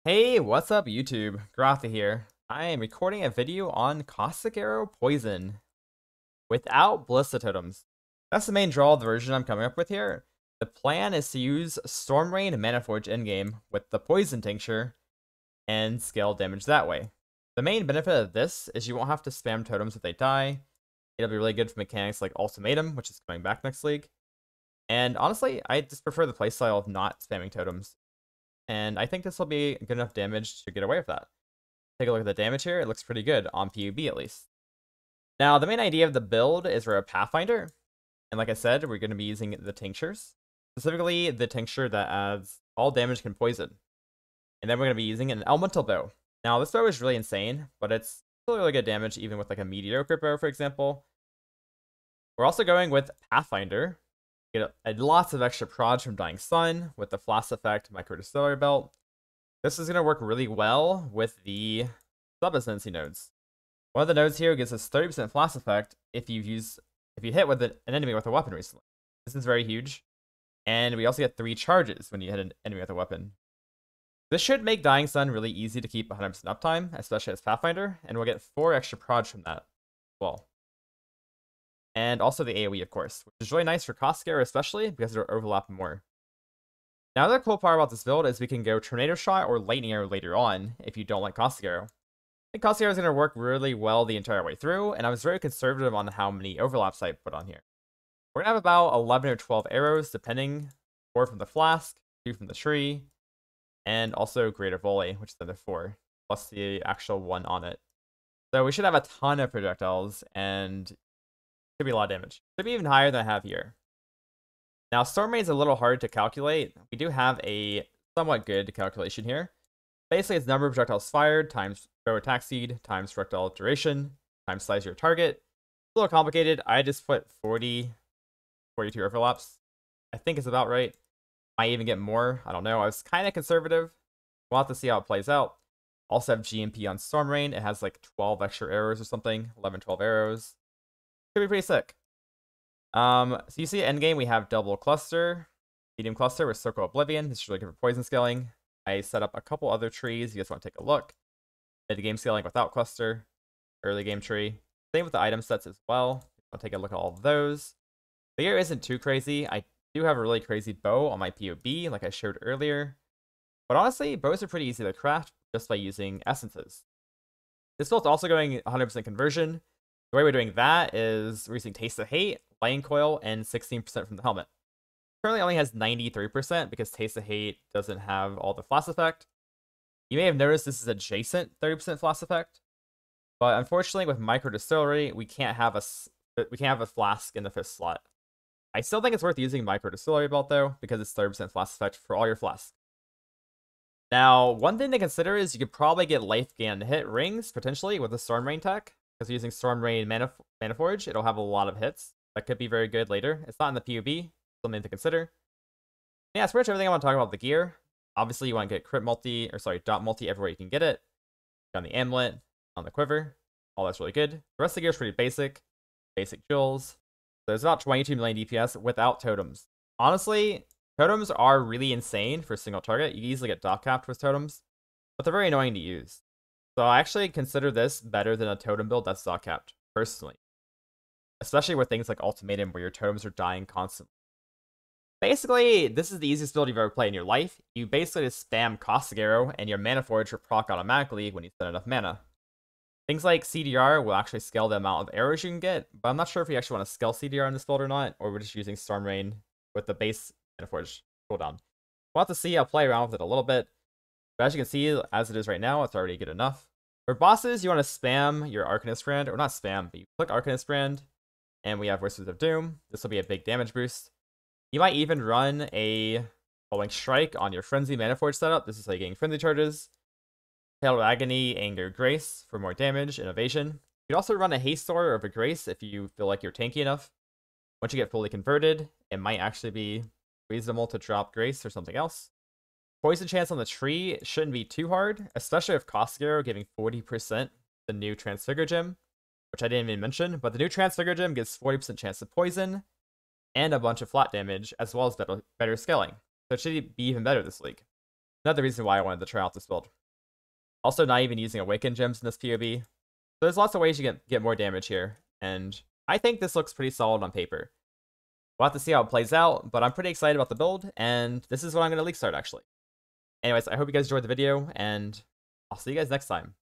Hey, what's up YouTube? Goratha here. I am recording a video on Caustic Arrow Poison without Ballista Totems. That's the main draw of the version I'm coming up with here. The plan is to use Storm Rain and Mana Forge endgame with the Poison Tincture and scale damage that way. The main benefit of this is you won't have to spam totems if they die. It'll be really good for mechanics like Ultimatum, which is coming back next league. And honestly, I just prefer the playstyle of not spamming totems. And I think this will be good enough damage to get away with that. Take a look at the damage here. It looks pretty good, on PUB at least. Now, the main idea of the build is we're a Pathfinder. And like I said, we're going to be using the Tinctures. Specifically, the Tincture that adds all damage can poison. And then we're going to be using an Elemental Bow. Now, this bow is really insane, but it's still really good damage, even with like a mediocre bow, for example. We're also going with Pathfinder. Get lots of extra prods from Dying Sun with the Flask Effect Micro Distillery Belt. This is going to work really well with the sub-ascendancy nodes. One of the nodes here gives us 30% Flask Effect if you hit with an enemy with a weapon recently. This is very huge. And we also get 3 charges when you hit an enemy with a weapon. This should make Dying Sun really easy to keep 100% uptime, especially as Pathfinder, and we'll get 4 extra prods from that as well. And also the AoE, of course, which is really nice for Caustic Arrow especially, because it'll overlap more. Now, the other cool part about this build is we can go Tornado Shot or Lightning Arrow later on, if you don't like Caustic Arrow. I think Caustic Arrow is going to work really well the entire way through, and I was very conservative on how many overlaps I put on here. We're going to have about 11 or 12 arrows, depending. 4 from the Flask, 2 from the Tree, and also Greater Volley, which is another 4, plus the actual 1 on it. So we should have a ton of projectiles, and could be a lot of damage. Could be even higher than I have here. Now, Storm Rain is a little hard to calculate. We do have a somewhat good calculation here. Basically, it's number of projectiles fired times throw attack speed times projectile duration times size of your target. It's a little complicated. I just put 42 overlaps. I think it's about right. Might even get more. I don't know. I was kind of conservative. We'll have to see how it plays out. Also have GMP on Storm Rain. It has like 12 extra arrows or something. 11, 12 arrows. Could be pretty sick. So you see endgame, we have double cluster, medium cluster with circle oblivion. This is really good for poison scaling. I set up a couple other trees. You guys want to take a look. Mid game scaling without cluster, early game tree. Same with the item sets as well. I'll take a look at all of those. The gear isn't too crazy. I do have a really crazy bow on my POB, like I showed earlier. But honestly, bows are pretty easy to craft just by using essences. This build's also going 100% conversion. The way we're doing that is we're using Taste of Hate, Lighting Coil, and 16% from the helmet. Currently only has 93% because Taste of Hate doesn't have all the Flask Effect. You may have noticed this is adjacent 30% Flask Effect, but unfortunately with Micro Distillery, we can't have a flask in the 5th slot. I still think it's worth using Micro Distillery Belt though, because it's 30% Flask Effect for all your flasks. Now, one thing to consider is you could probably get life gain hit rings potentially with the Storm Rain tech. Because using Storm Rain Mana Forge, it'll have a lot of hits. That could be very good later. It's not in the PUB, something to consider. Yeah, that's pretty much everything I want to talk about the gear. Obviously, you want to get crit multi, or sorry, dot multi everywhere you can get it. On the amulet, on the quiver. All that's really good. The rest of the gear is pretty basic. Basic jewels. So there's about 22 million DPS without totems. Honestly, totems are really insane for a single target. You can easily get dot capped with totems, but they're very annoying to use. So I actually consider this better than a totem build that's dot capped, personally. Especially with things like Ultimatum, where your totems are dying constantly. Basically, this is the easiest build you've ever played in your life. You basically just spam Caustic Arrow, and your Mana Forge will proc automatically when you spend enough mana. Things like CDR will actually scale the amount of arrows you can get, but I'm not sure if you actually want to scale CDR in this build or not, or we're just using Storm Rain with the base Mana Forge cooldown. We'll have to see. I'll play around with it a little bit. But as you can see, as it is right now, it's already good enough. For bosses, you want to spam your Arcanist brand, or not spam, but you click Arcanist brand, and we have Whispers of Doom. This will be a big damage boost. You might even run a Falling Strike on your Frenzy Mana Forge setup. This is how you're getting Frenzy charges. Hail of Agony, Anger, Grace for more damage and evasion. You could also run a Haste or a Grace if you feel like you're tanky enough. Once you get fully converted, it might actually be reasonable to drop Grace or something else. Poison chance on the tree shouldn't be too hard, especially with Caustic Arrow giving 40% the new Transfigure gem, which I didn't even mention, but the new Transfigure gem gives 40% chance to poison and a bunch of flat damage, as well as better scaling. So it should be even better this league. Another reason why I wanted to try out this build. Also, not even using Awakened Gems in this POV. So there's lots of ways you get more damage here, and I think this looks pretty solid on paper. We'll have to see how it plays out, but I'm pretty excited about the build, and this is what I'm going to league start, actually. Anyways, I hope you guys enjoyed the video, and I'll see you guys next time.